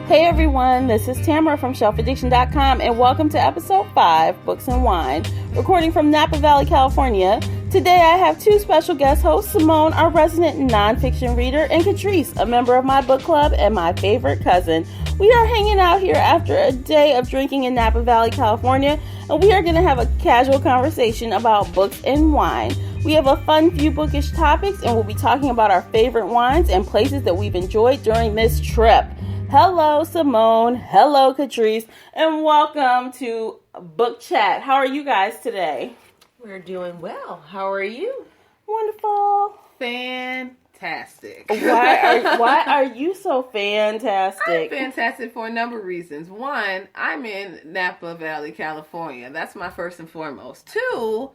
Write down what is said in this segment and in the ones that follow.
Hey everyone, this is Tamara from shelfaddiction.com and welcome to episode 5, Books and Wine, recording from Napa Valley, California. Today I have two special guest hosts, Samone, our resident nonfiction reader, and Katrice, a member of my book club and my favorite cousin. We are hanging out here after a day of drinking in Napa Valley, California, and we are going to have a casual conversation about books and wine. We have a fun few bookish topics, and we'll be talking about our favorite wines and places that we've enjoyed during this trip. Hello, Samone. Hello, Katrice. And welcome to Book Chat. How are you guys today? We're doing well. How are you? Wonderful. Fantastic. Why are you so fantastic? I'm fantastic for a number of reasons. One, I'm in Napa Valley, California. That's my first and foremost. Two,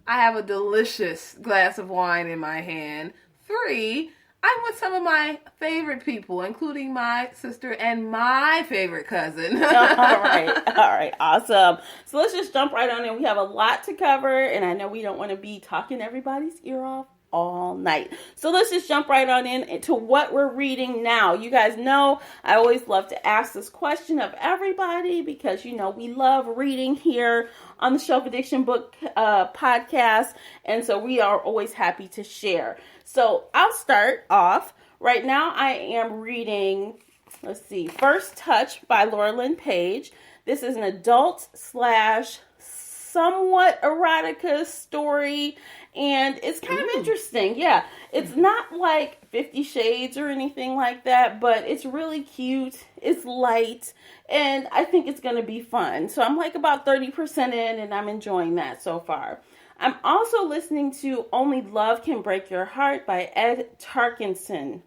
I have a delicious glass of wine in my hand. Three, I'm with some of my favorite people, including my sister and my favorite cousin. All right, awesome. So let's just jump right on in. We have a lot to cover, and I know we don't want to be talking everybody's ear off all night. So let's just jump right on into what we're reading now. You guys know I always love to ask this question of everybody because, you know, we love reading here on the Shelf Addiction Book podcast, and so we are always happy to share. So I'll start off. Right now I am reading, First Touch by Laura Lynn Page. This is an adult / somewhat erotica story, and it's kind of interesting. Yeah, it's not like 50 Shades or anything like that, but it's really cute. It's light, and I think it's going to be fun. So I'm like about 30% in, and I'm enjoying that so far. I'm also listening to Only Love Can Break Your Heart by Ed Tarkinson.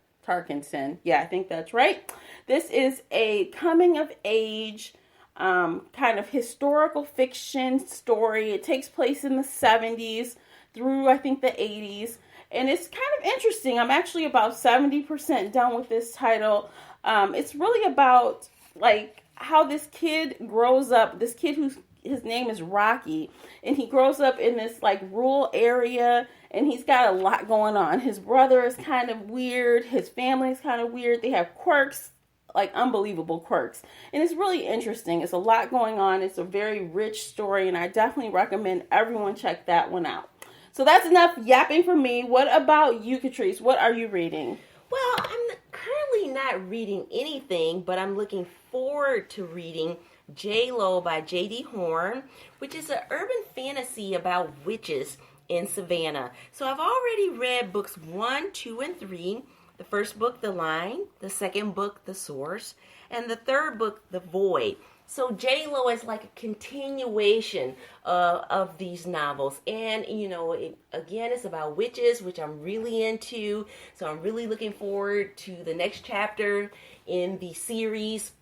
Yeah, I think that's right. This is a coming of age kind of historical fiction story. It takes place in the 70s through, I think, the 80s. And it's kind of interesting. I'm actually about 70% done with this title. It's really about, like, how this kid grows up. This kid his name is Rocky, and he grows up in this, like, rural area, and he's got a lot going on. His brother is kind of weird. His family is kind of weird. They have quirks, like unbelievable quirks. And it's really interesting. It's a lot going on. It's a very rich story, and I definitely recommend everyone check that one out. So that's enough yapping for me. What about you, Katrice? What are you reading? Well, I'm currently not reading anything, but I'm looking forward to reading J-Lo by J.D. Horn, which is an urban fantasy about witches in Savannah. So I've already read books 1, 2, and 3. The first book, The Line. The second book, The Source. And the third book, The Void. So J-Lo is like a continuation of these novels. And, you know, it's about witches, which I'm really into. So I'm really looking forward to the next chapter in the series.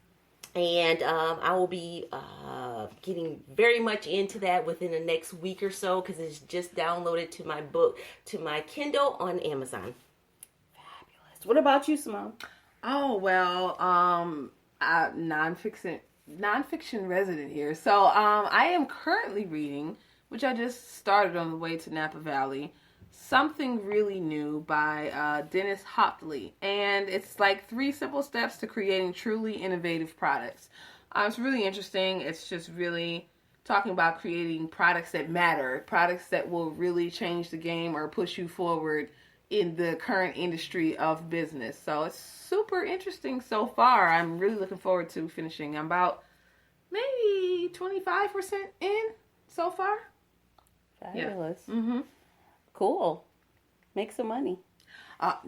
And I will be getting very much into that within the next week or so because it's just downloaded to my Kindle on Amazon. Fabulous. What about you, Simone? Oh, well, nonfiction resident here. So I am currently reading, which I just started on the way to Napa Valley, Something Really New by Dennis Hopley. And it's like 3 simple steps to creating truly innovative products. It's really interesting. It's just really talking about creating products that matter, products that will really change the game or push you forward in the current industry of business. So it's super interesting so far. I'm really looking forward to finishing. I'm about maybe 25% in so far. Fabulous. Yeah. Mm-hmm. Cool. Make some money.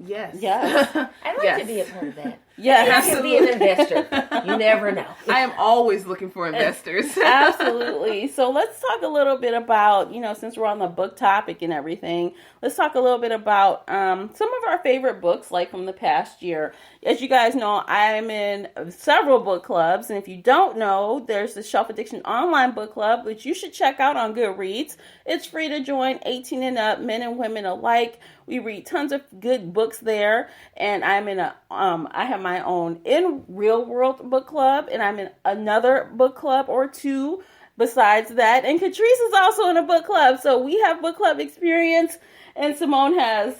Yes. I'd like to be a part of that. Yes. I can be an investor. You never know. I am always looking for investors. Absolutely. So let's talk a little bit about, you know, since we're on the book topic and everything, let's talk a little bit about some of our favorite books, like from the past year. As you guys know, I'm in several book clubs. And if you don't know, there's the Shelf Addiction Online Book Club, which you should check out on Goodreads. It's free to join, 18 and up, men and women alike. We read tons of good books there, and I'm in I have my own in real world book club, and I'm in another book club or two besides that. And Katrice is also in a book club, so we have book club experience, and Samone has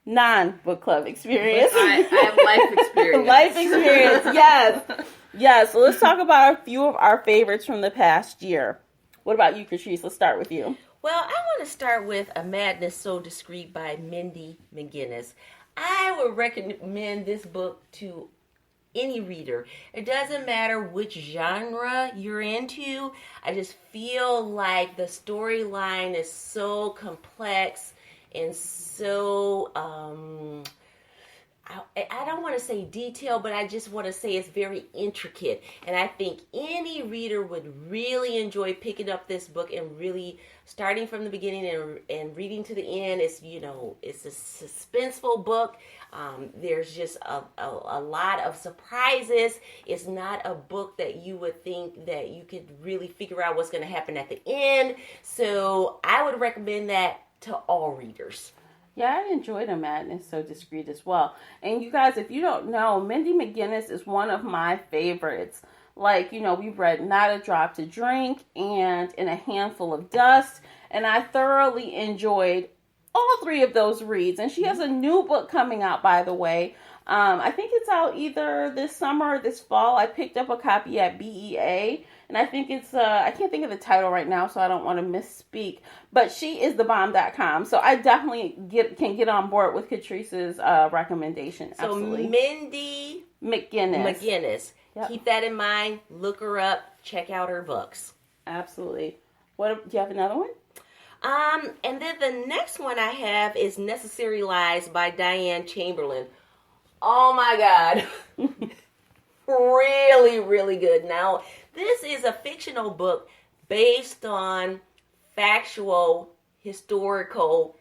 non-book club experience. I have life experience. Life experience, yes. Yeah, so let's talk about a few of our favorites from the past year. What about you, Katrice? Let's start with you. Well, I want to start with A Madness So Discrete by Mindy McGinnis. I would recommend this book to any reader. It doesn't matter which genre you're into. I just feel like the storyline is so complex and so I don't want to say detailed, but I just want to say it's very intricate. And I think any reader would really enjoy picking up this book and really starting from the beginning and reading to the end. It's, it's a suspenseful book. There's just a lot of surprises. It's not a book that you would think that you could really figure out what's going to happen at the end. So I would recommend that to all readers. Yeah, I enjoyed A Madness So Discreet as well. And you guys, if you don't know, Mindy McGinnis is one of my favorites. Like, we've read Not a Drop to Drink and In a Handful of Dust. And I thoroughly enjoyed all three of those reads. And she has a new book coming out, by the way. I think it's out either this summer or this fall. I picked up a copy at BEA. And I think it's, I can't think of the title right now, so I don't want to misspeak. But she is thebomb.com. So I definitely can get on board with Katrice's recommendation. Absolutely. So Mindy McGinnis. Yep. Keep that in mind. Look her up. Check out her books. Absolutely. Do you have another one? And then the next one I have is Necessary Lies by Diane Chamberlain. Oh my God. Really, really good. Now, this is a fictional book based on factual, historical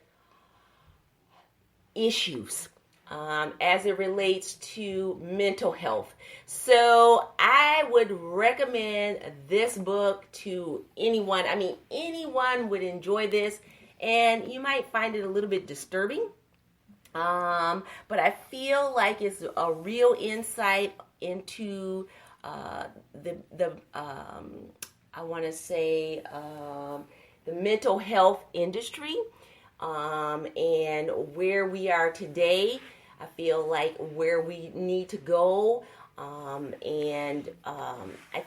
issues as it relates to mental health. So I would recommend this book to anyone. I mean, anyone would enjoy this, and you might find it a little bit disturbing. But I feel like it's a real insight into I want to say the mental health industry and where we are today. I feel like where we need to go. I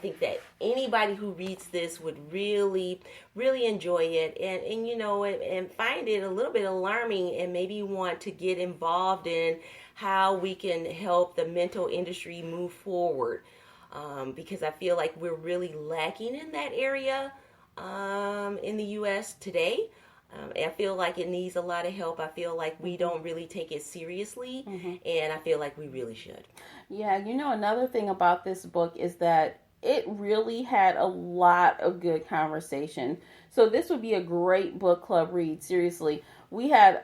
think that anybody who reads this would really, really enjoy it and find it a little bit alarming and maybe want to get involved in how we can help the mental industry move forward. Because I feel like we're really lacking in that area in the U.S. today. I feel like it needs a lot of help. I feel like we don't really take it seriously, and I feel like we really should. Yeah, another thing about this book is that it really had a lot of good conversation. So this would be a great book club read, seriously. We had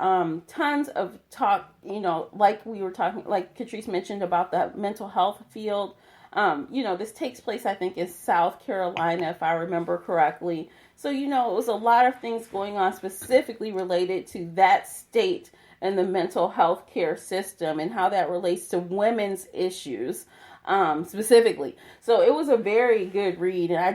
tons of talk, like we were talking, like Katrice mentioned about the mental health field. This takes place, I think, in South Carolina, if I remember correctly. So, it was a lot of things going on specifically related to that state and the mental health care system and how that relates to women's issues specifically. So it was a very good read, and I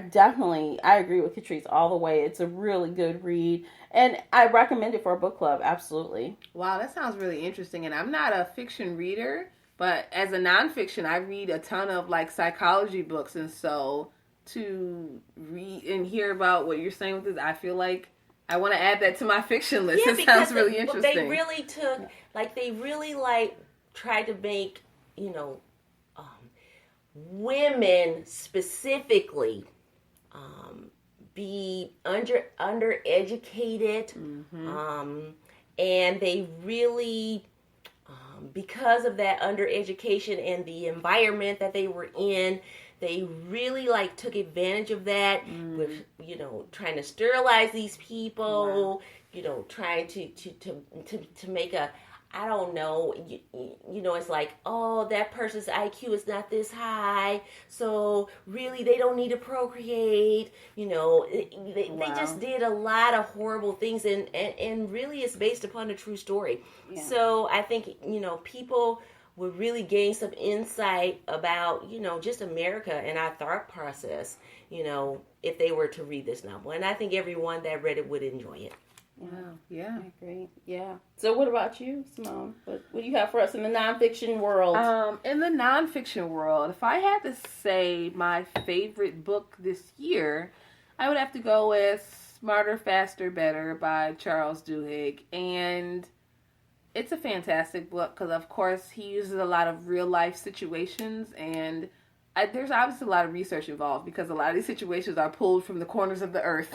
agree with Katrice all the way. It's a really good read, and I recommend it for a book club, absolutely. Wow, that sounds really interesting, and I'm not a fiction reader, but as a nonfiction, I read a ton of psychology books, and so to read and hear about what you're saying with this, I feel like I want to add that to my fiction list. It sounds really interesting. They really took, tried to make, women specifically be undereducated, and they really, because of that undereducation and the environment that they were in, they really took advantage of that with trying to sterilize these people, trying to make a, I don't know, it's like, oh, that person's IQ is not this high, so really they don't need to procreate. They just did a lot of horrible things, and really it's based upon a true story. Yeah. So I think, people would really gain some insight about, just America and our thought process, if they were to read this novel. And I think everyone that read it would enjoy it. Wow. Yeah. I agree. Yeah. So what about you, Simone? What do you have for us in the nonfiction world? In the nonfiction world, if I had to say my favorite book this year, I would have to go with Smarter, Faster, Better by Charles Duhigg. And it's a fantastic book because, of course, he uses a lot of real life situations, and there's obviously a lot of research involved because a lot of these situations are pulled from the corners of the earth.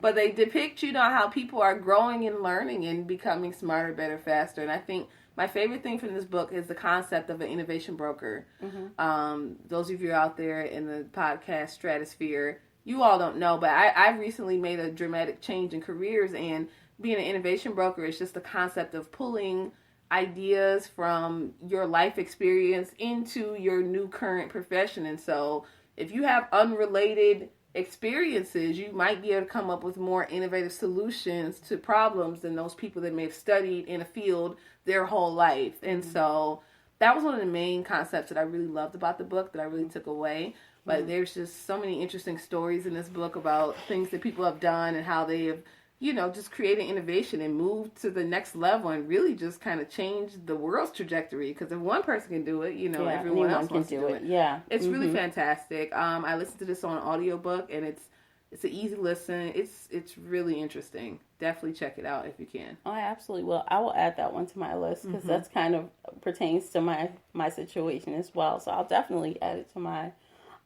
But they depict, how people are growing and learning and becoming smarter, better, faster. And I think my favorite thing from this book is the concept of an innovation broker. Mm-hmm. Those of you out there in the podcast stratosphere, you all don't know, but I've recently made a dramatic change in careers, and being an innovation broker is just the concept of pulling ideas from your life experience into your new current profession. And so if you have unrelated experiences, you might be able to come up with more innovative solutions to problems than those people that may have studied in a field their whole life. And so that was one of the main concepts that I really loved about the book, that I really took away. But there's just so many interesting stories in this book about things that people have done and how they have, just created innovation and moved to the next level and really just kind of changed the world's trajectory. Because if one person can do it, everyone else wants to do it. Yeah. It's really fantastic. I listened to this on audiobook, and it's an easy listen. It's really interesting. Definitely check it out if you can. Oh, I absolutely will. I will add that one to my list because that's kind of pertains to my situation as well. So I'll definitely add it to my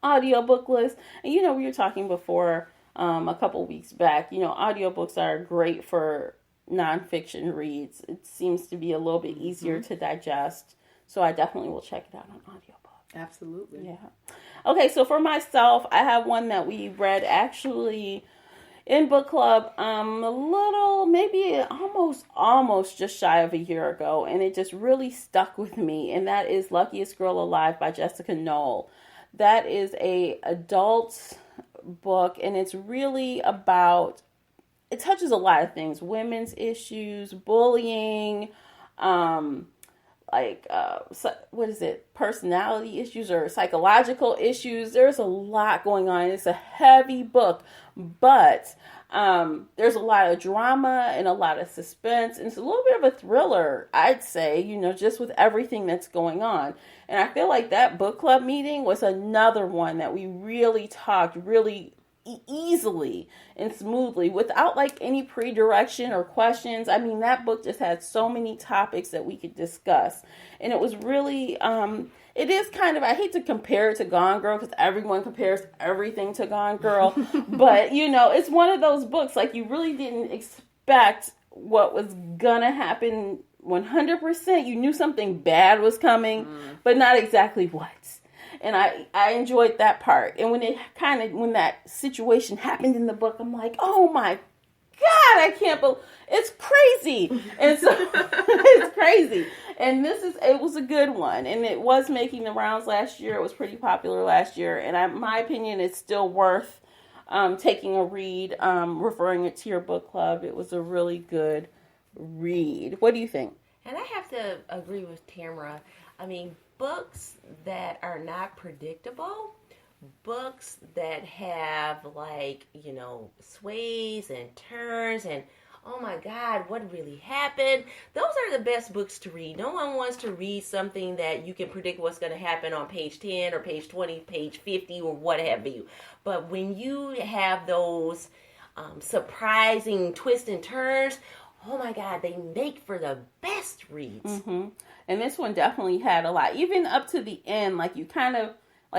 audiobook list. And we were talking before a couple weeks back, audiobooks are great for nonfiction reads. It seems to be a little bit easier to digest. So I definitely will check it out on audiobook. Absolutely. Yeah. Okay, so for myself, I have one that we read actually in book club a little, maybe almost just shy of a year ago, and it just really stuck with me, and that is Luckiest Girl Alive by Jessica Knoll. That is a adult book, and it's really about, it touches a lot of things: women's issues, bullying, personality issues or psychological issues. There's a lot going on. It's a heavy book, but there's a lot of drama and a lot of suspense, and it's a little bit of a thriller, I'd say, just with everything that's going on. And I feel like that book club meeting was another one that we really talked really easily and smoothly without any pre-direction or questions. I mean, that book just had so many topics that we could discuss, and it was really it is kind of, I hate to compare it to Gone Girl because everyone compares everything to Gone Girl, but it's one of those books you really didn't expect what was gonna happen 100%. You knew something bad was coming, but not exactly what. And I enjoyed that part. And when that situation happened in the book, I'm like, oh my God, I can't believe, it's crazy. And so it's crazy. And it was a good one. And it was making the rounds last year. It was pretty popular last year. And in my opinion, it's still worth taking a read, referring it to your book club. It was a really good read. What do you think? And I have to agree with Tamara. I mean, books that are not predictable, books that have sways and turns and oh my God, what really happened? Those are the best books to read. No one wants to read something that you can predict what's going to happen on page 10 or page 20, page 50 or what have you. But when you have those surprising twists and turns, oh my God, they make for the best reads. Mm-hmm. And this one definitely had a lot. Even up to the end, you kind of,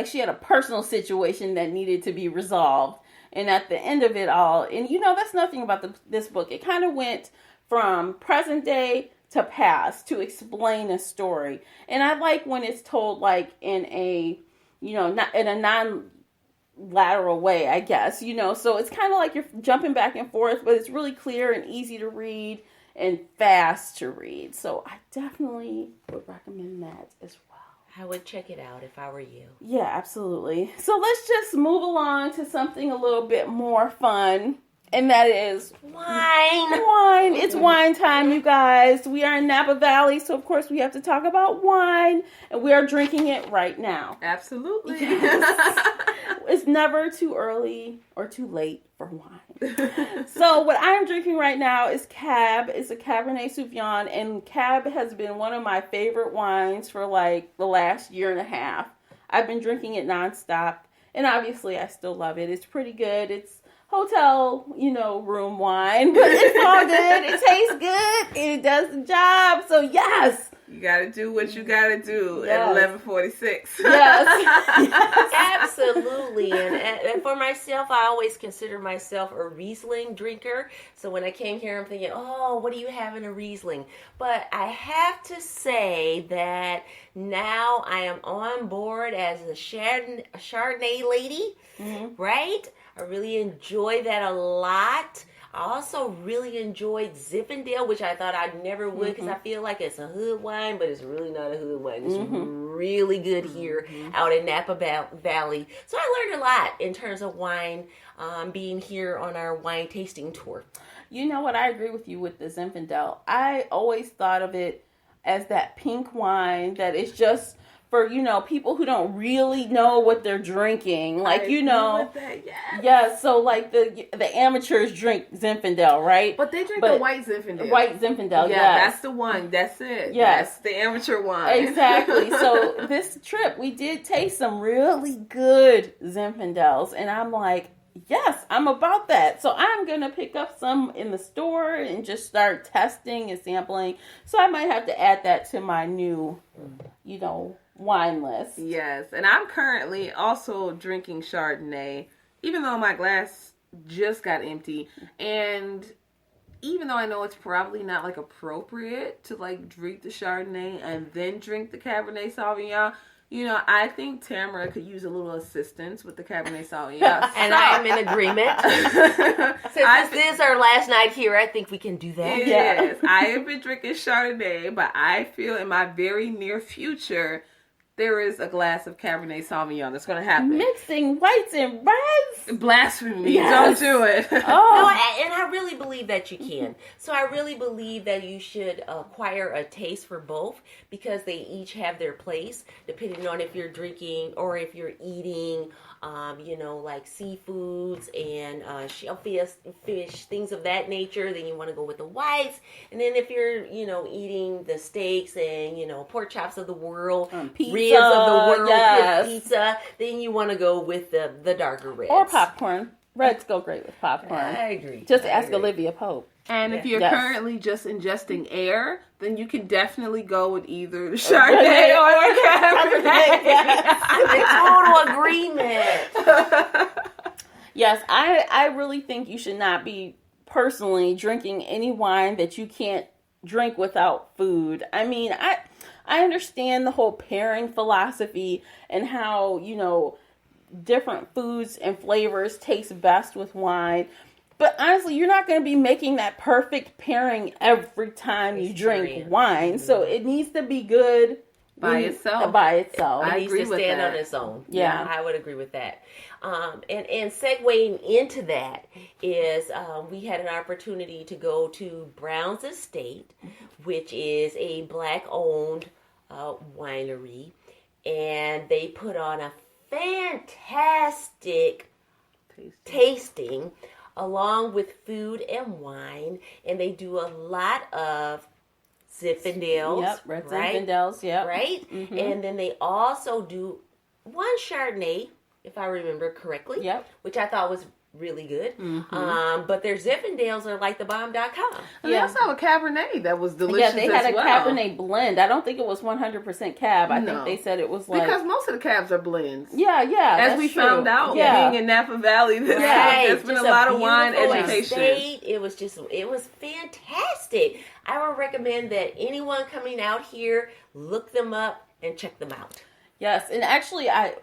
she had a personal situation that needed to be resolved. And at the end of it all, and that's nothing about this book. It kind of went from present day to past to explain a story. And I like when it's told in a, not in a non-lateral way, I guess, so it's kind of you're jumping back and forth, but it's really clear and easy to read and fast to read. So I definitely would recommend that as well. I would check it out if I were you. Yeah, absolutely. So let's just move along to something a little bit more fun, and that is wine. Wine. It's wine time, you guys. We are in Napa Valley, so of course we have to talk about wine, and we are drinking it right now. Absolutely. Yes. it's never too early or too late for wine. So what I'm drinking right now is Cab. It's a Cabernet Sauvignon, and Cab has been one of my favorite wines for like the last year and a half. I've been drinking it nonstop, and obviously I still love it. It's pretty good. It's hotel, room wine, but it's all good. It tastes good, and it does the job. So yes. You gotta do what you gotta do Yes. at 11:46. Yes. Absolutely. And for myself, I always consider myself a Riesling drinker. So when I came here, I'm thinking, oh, what do you have in a Riesling? But I have to say that now I am on board as a Chardonnay lady, right? I really enjoy that a lot. I also really enjoyed Zinfandel, which I thought I never would because I feel like it's a hood wine, but it's really not a hood wine. It's really good here out in Napa Valley. So I learned a lot in terms of wine being here on our wine tasting tour. You know what? I agree with you with the Zinfandel. I always thought of it as that pink wine that is just for, people who don't really know what they're drinking. Like, yeah, so like the amateurs drink Zinfandel, right? But they drink the white Zinfandel. White Zinfandel, yeah. That's the one. That's it. Yes. That's the amateur wine. Exactly. So this trip, we did taste some really good Zinfandels, and I'm like, yes, I'm about that. So I'm going to pick up some in the store and just start testing and sampling. So I might have to add that to my new, wine list. Yes, and I'm currently also drinking Chardonnay, even though my glass just got empty. And even though I know it's probably not like appropriate to like drink the Chardonnay and then drink the Cabernet Sauvignon, I think Tamara could use a little assistance with the Cabernet Sauvignon. And I'm in agreement. Since this is our last night here, I think we can do that. Yes, I have been drinking Chardonnay, but I feel in my very near future there is a glass of Cabernet Sauvignon that's going to happen. Mixing whites and reds? Blasphemy. Yes. Don't do it. No, and I really believe that you can. So I really believe that you should acquire a taste for both because they each have their place, depending on if you're drinking or if you're eating, like seafoods and shellfish, things of that nature. Then you want to go with the whites. And then if you're, eating the steaks and, pork chops of the world, pizza, ribs of the world, yes. pizza, then you want to go with the darker reds. Or popcorn. Reds go great with popcorn. I agree. Just ask Olivia Pope. And if you're Yes. currently just ingesting air, then you can definitely go with either the Chardonnay or the Cabernet. I'm in total agreement. Yes, I really think you should not be personally drinking any wine that you can't drink without food. I mean, I understand the whole pairing philosophy and how, different foods and flavors taste best with wine. But honestly, you're not going to be making that perfect pairing every time you drink wine. So it needs to be good by itself. It needs to stand on its own. Yeah, I would agree with that. And segueing into that is we had an opportunity to go to Brown's Estate, which is a Black-owned winery, and they put on a fantastic tasting along with food and wine, and they do a lot of Zinfandels. Yep, red right? Zinfandels, yep. Right? Mm-hmm. And then they also do one Chardonnay, if I remember correctly, yep. which I thought was really good. Mm-hmm. But their Zinfandels are like the bomb.com. And they also have a Cabernet that was delicious. Yeah, they had a well. Cabernet blend. I don't think it was 100% Cab. I think they said it was like... Because most of the Cabs are blends. Yeah, As we found out being in Napa Valley, there's been a lot of wine education. Estate. It was fantastic. I would recommend that anyone coming out here, look them up and check them out. Yes, and actually I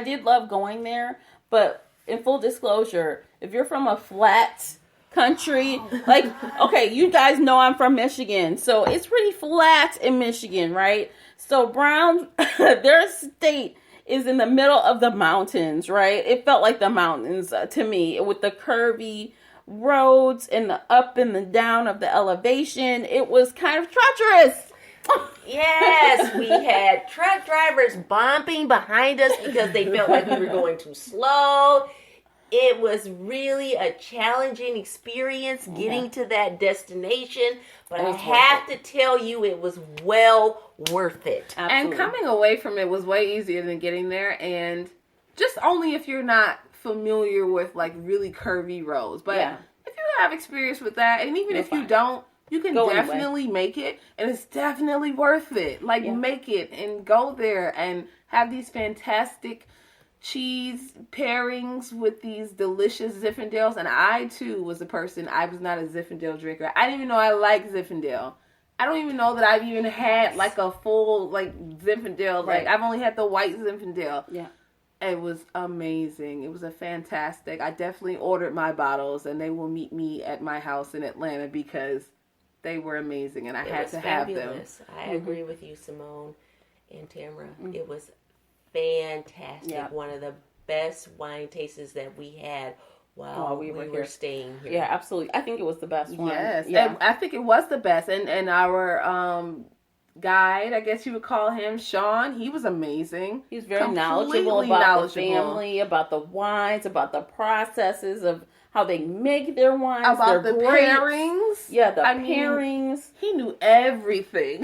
did love going there, but in full disclosure, if you're from a flat country, like, okay, you guys know I'm from Michigan, so it's pretty flat in Michigan, right? So Brown, their estate is in the middle of the mountains, right? It felt like the mountains to me, with the curvy roads and the up and the down of the elevation. It was kind of treacherous. Yes, we had truck drivers bumping behind us because they felt like we were going too slow. It was really a challenging experience getting to that destination, but I have to tell you, it was well worth it. Absolutely. And coming away from it was way easier than getting there, and just only if you're not familiar with like really curvy roads. But if you have experience with that, and even if you don't, you can definitely make it, and it's definitely worth it. Like, make it and go there and have these fantastic cheese pairings with these delicious Zinfandels. And I, too, was a person, I was not a Zinfandel drinker. I didn't even know I liked Zinfandel. I don't even know that I've even had, like, a full, like, Zinfandel. Like, I've only had the white Zinfandel. Yeah. It was amazing. It was a fantastic. I definitely ordered my bottles, and they will meet me at my house in Atlanta because they were amazing, and I had to have them. I agree with you, Simone and Tamara. It was fantastic. Yeah. One of the best wine tastes that we had while we were staying here. Yeah, absolutely. I think it was the best one. Yes, yeah. I think it was the best. And our guide, I guess you would call him, Sean, he was amazing. He's very knowledgeable about the family, about the wines, about the processes of how they make their wines. About the pairings. Yeah, the pairings. He knew everything.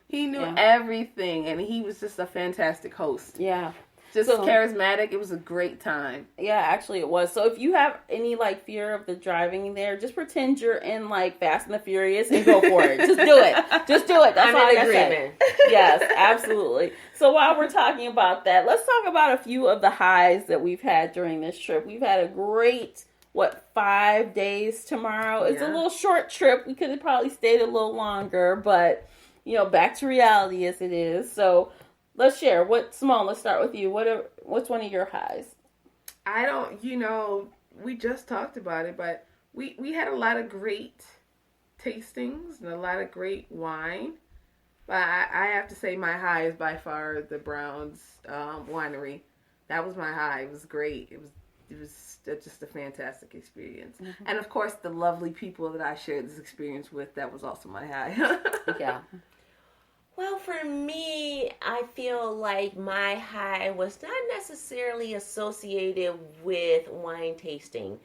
He knew everything, and he was just a fantastic host. Yeah. Just charismatic. It was a great time. Yeah, actually it was. So if you have any, like, fear of the driving there, just pretend you're in, like, Fast and the Furious and go for it. Just do it. Just do it. That's all I say. Yes, absolutely. So while we're talking about that, let's talk about a few of the highs that we've had during this trip. We've had a great, 5 days tomorrow. It's a little short trip. We could have probably stayed a little longer, but, back to reality as it is. So let's share. Simone, let's start with you. What's one of your highs? I don't, we just talked about it, but we had a lot of great tastings and a lot of great wine. But I have to say my high is by far the Browns winery. That was my high. It was great. It was just a fantastic experience. And of course, the lovely people that I shared this experience with, that was also my high. Yeah. Well, for me, I feel like my high was not necessarily associated with wine tasting.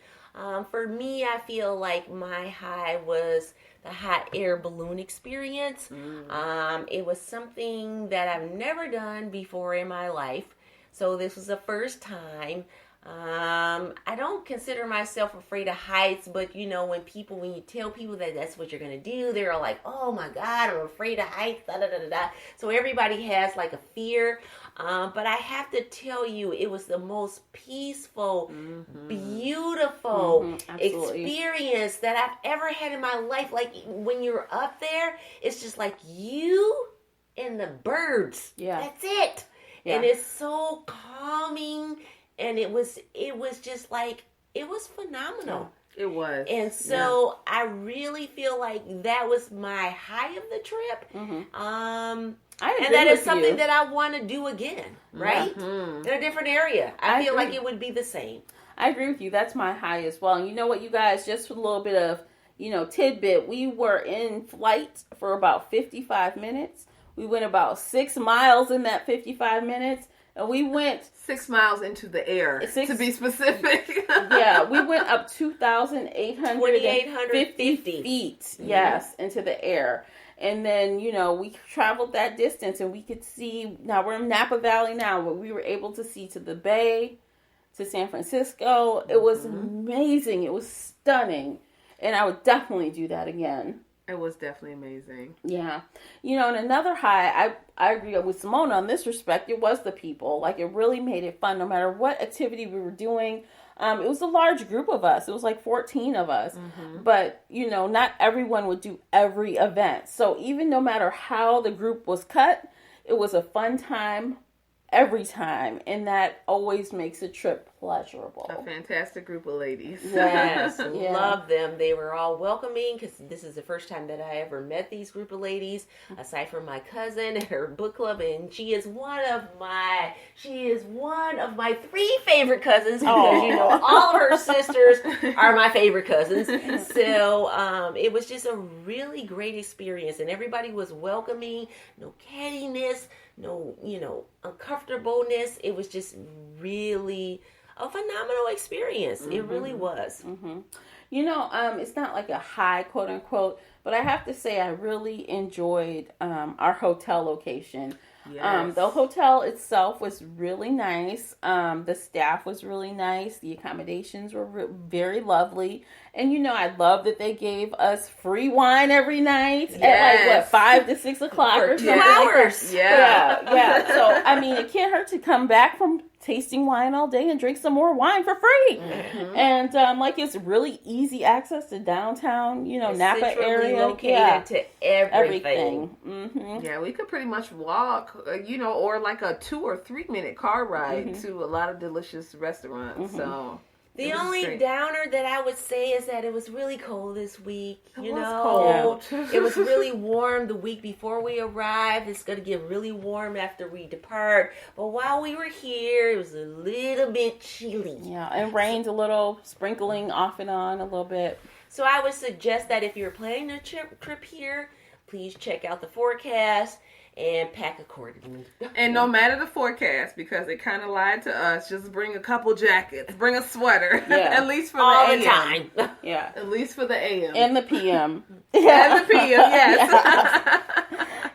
For me, I feel like my high was the hot air balloon experience. It was something that I've never done before in my life. So this was the first time. I don't consider myself afraid of heights, but when you tell people that that's what you're going to do, they're like, oh my God, I'm afraid of heights, da da da da. So everybody has like a fear. But I have to tell you, it was the most peaceful, beautiful experience that I've ever had in my life. Like when you're up there, it's just like you and the birds. Yeah. That's it. Yeah. And it's so calming. And it was just like, it was phenomenal. It was. And so I really feel like that was my high of the trip. And that is something that I want to do again, right? In a different area. I feel like it would be the same. I agree with you. That's my high as well. And you know what, you guys, just a little bit of, tidbit. We were in flight for about 55 minutes. We went about 6 miles in that 55 minutes. And we went 6 miles into the air, to be specific. Yeah, we went up 2,850 feet, yes, into the air. And then, we traveled that distance and we could see, now we're in Napa Valley now, but we were able to see to the Bay, to San Francisco. It was amazing. It was stunning. And I would definitely do that again. It was definitely amazing. Yeah. And another high, I agree with Simone on this respect, it was the people. Like, it really made it fun no matter what activity we were doing. It was a large group of us. It was like 14 of us. But, not everyone would do every event. So even no matter how the group was cut, it was a fun time every time. And that always makes a trip pleasurable. A fantastic group of ladies. Yes, Yeah. love them. They were all welcoming because this is the first time that I ever met these group of ladies, aside from my cousin and her book club, and she is one of my 3 favorite cousins because you know all of her sisters are my favorite cousins. So it was just a really great experience, and everybody was welcoming. No cattiness, no uncomfortableness. It was just really a phenomenal experience. It really was. You know, it's not like a high quote unquote, but I have to say I really enjoyed our hotel location. Yes. The hotel itself was really nice. The staff was really nice. The accommodations were very lovely. And, you know, I love that they gave us free wine every night at like, 5 to 6 o'clock For or 2 something. hours. Yeah. So, I mean, it can't hurt to come back from tasting wine all day and drink some more wine for free. And, like, it's really easy access to downtown, you know, Napa Centrally area. located to everything. Yeah, we could pretty much walk, or like a 2 or 3 minute car ride to a lot of delicious restaurants. So The only great. downer that I would say is that it was really cold this week. It was cold. It was really warm the week before we arrived. It's going to get really warm after we depart. But while we were here, it was a little bit chilly. Yeah, and rained a little, sprinkling off and on a little bit. So I would suggest that if you're planning a trip here, please check out the forecast and pack accordingly. And no matter the forecast, because it kind of lied to us, just bring a couple jackets, bring a sweater, at least for all the the AM. time. Yeah. At least for the AM. And the PM. And the PM, yes.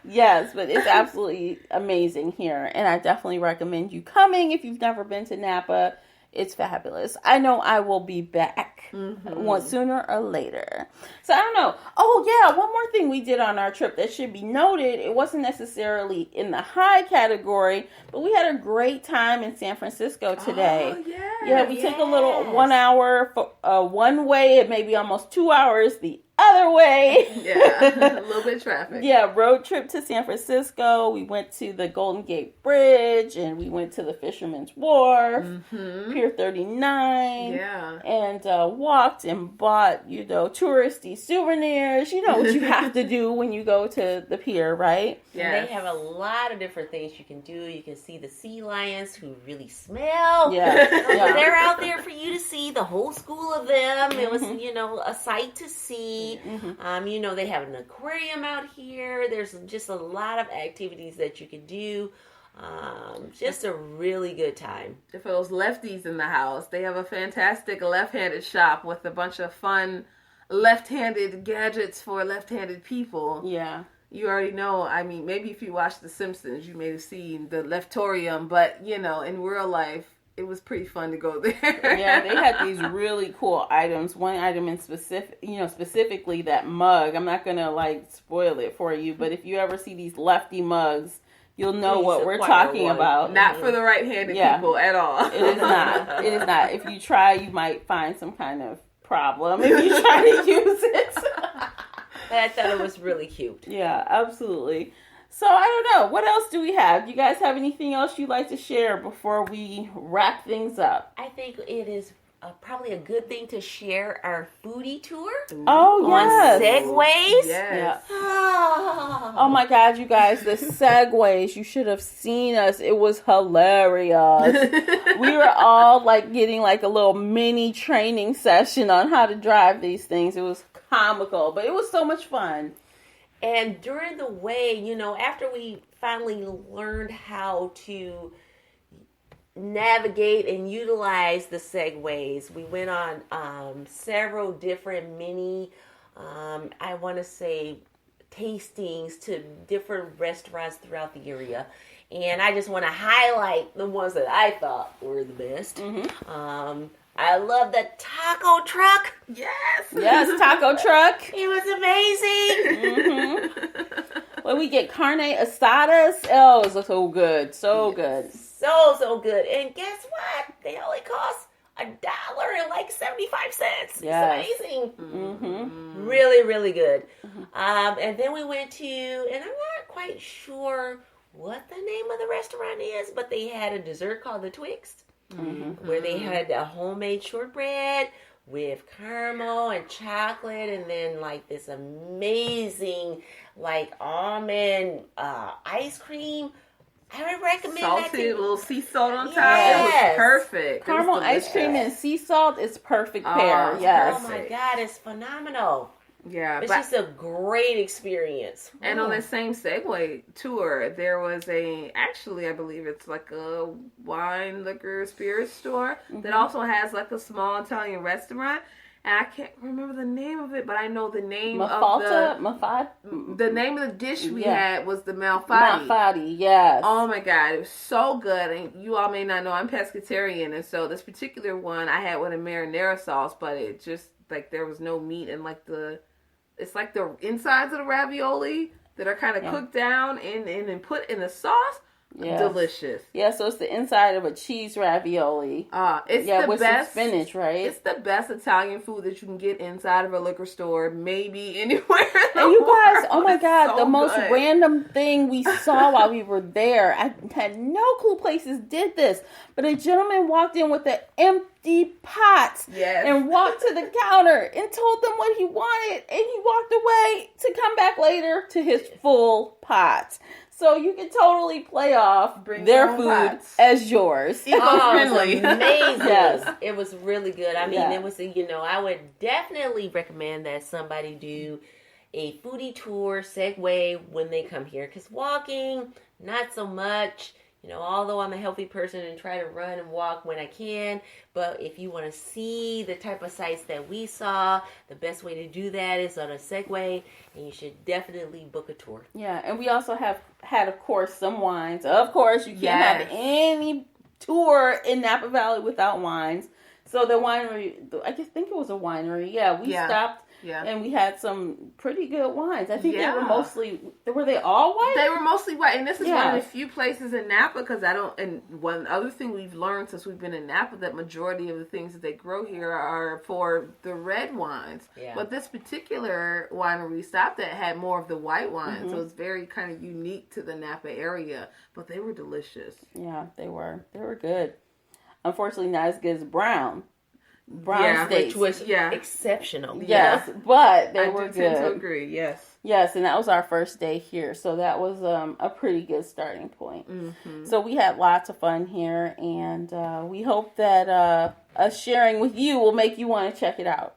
Yes, but it's absolutely amazing here. And I definitely recommend you coming if you've never been to Napa. It's fabulous. I know I will be back sooner or later. So I don't know. Oh, yeah. One more thing we did on our trip that should be noted. It wasn't necessarily in the high category, but we had a great time in San Francisco today. Oh, yeah. Yeah, we took a little 1 hour one way and maybe almost 2 hours the other way. Yeah, a little bit of traffic. Yeah, road trip to San Francisco. We went to the Golden Gate Bridge and we went to the Fisherman's Wharf, Pier 39. Yeah. And walked and bought, touristy souvenirs. You know what you have to do when you go to the pier, right? Yes. They have a lot of different things you can do. You can see the sea lions who really smell. Yeah. They're out there for you to see, the whole school of them. It was, a sight to see. They have an aquarium out here. There's just a lot of activities that you can do. Just a really good time. For those lefties in the house, they have a fantastic left-handed shop with a bunch of fun left-handed gadgets for left-handed people. Yeah. You already know, I mean, maybe if you watch The Simpsons, you may have seen the Leftorium, but, in real life, it was pretty fun to go there. Yeah, they had these really cool items. One item in specifically that mug. I'm not going to, spoil it for you, but if you ever see these lefty mugs, you'll know what we're talking about. Not for the right-handed people at all. It is not. It is not. If you try, you might find some kind of problem if you try to use it. I thought it was really cute. Yeah, absolutely. So, I don't know. What else do we have? Do you guys have anything else you'd like to share before we wrap things up? I think it is probably a good thing to share our foodie tour. Oh, yes. On Segways. Yes. Oh, my God, you guys. The Segways. You should have seen us. It was hilarious. We were all, getting, a little mini training session on how to drive these things. It was comical, but it was so much fun. And during the way, after we finally learned how to navigate and utilize the Segways, we went on several different mini, I want to say, tastings to different restaurants throughout the area. And I just want to highlight the ones that I thought were the best. I love the taco truck. Yes, taco truck. It was amazing. When we get carne asadas, oh, it was so good. So good. So good. And guess what? They only cost $1.75. Yes. It's amazing. Really, really good. And then we went to, and I'm not quite sure what the name of the restaurant is, but they had a dessert called the Twixt. where they had a homemade shortbread with caramel and chocolate, and then like this amazing like almond ice cream. I would recommend that salted, a little sea salt on top. Yes. It was perfect. Caramel ice cream and sea salt is perfect pair. Yes. Oh my God, it's phenomenal. Yeah, It's just a great experience. And on the same Segway tour, there was actually, I believe it's like a wine, liquor, spirit store that also has like a small Italian restaurant. And I can't remember the name of it, but I know the name the name of the dish we had was the Malfatti. Malfatti, yes. Oh my God, it was so good. And you all may not know, I'm pescatarian, and so this particular one I had with a marinara sauce, but it just like there was no meat and like it's like the insides of the ravioli that are kind of cooked down and put in the sauce. Yes. Delicious. Yeah, so it's the inside of a cheese ravioli. It's the with best some spinach, right? It's the best Italian food that you can get inside of a liquor store, maybe anywhere. And you guys, oh my God, the most random thing we saw while we were there. I had no clue places did this, but a gentleman walked in with an empty pot and walked to the counter and told them what he wanted, and he walked away to come back later to his full pot. So you can totally play off their food as yours. Eco-friendly. It was amazing. Yes. It was really good. I mean, it was, I would definitely recommend that somebody do a foodie tour Segway when they come here. Because walking, not so much. Although I'm a healthy person and try to run and walk when I can, but if you want to see the type of sights that we saw, the best way to do that is on a Segway, and you should definitely book a tour. Yeah, and we also have had, of course, some wines. Of course, you can't have any tour in Napa Valley without wines. So the winery, I think it was a winery. Yeah, we stopped. Yeah. And we had some pretty good wines. I think they were they all white? They were mostly white. And this is one of the few places in Napa, and one other thing we've learned since we've been in Napa, that majority of the things that they grow here are for the red wines. Yeah. But this particular winery we stopped at had more of the white wines. So it's very kind of unique to the Napa area. But they were delicious. Yeah, they were. They were good. Unfortunately, not as good as brown steaks, which was exceptional. Yes, but they were good. I tend to agree. Yes, and that was our first day here, so that was a pretty good starting point. So we had lots of fun here, and we hope that us sharing with you will make you want to check it out.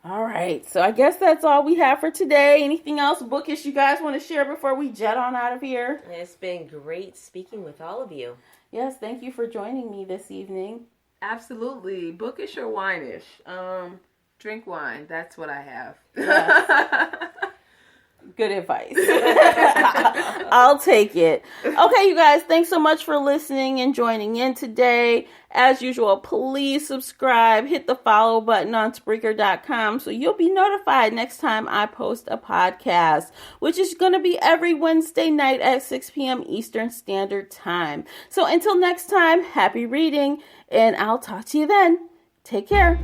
All right, so I guess that's all we have for today. Anything else bookish you guys want to share before we jet on out of here? It's been great speaking with all of you. Yes, thank you for joining me this evening. Absolutely. Bookish or wine-ish? Drink wine. That's what I have. Yes. Good advice. I'll take it. Okay, you guys, thanks so much for listening and joining in today. As usual, please subscribe, hit the follow button on Spreaker.com so you'll be notified next time I post a podcast, which is going to be every Wednesday night at 6 p.m. Eastern Standard Time. So until next time, happy reading, and I'll talk to you then. Take care.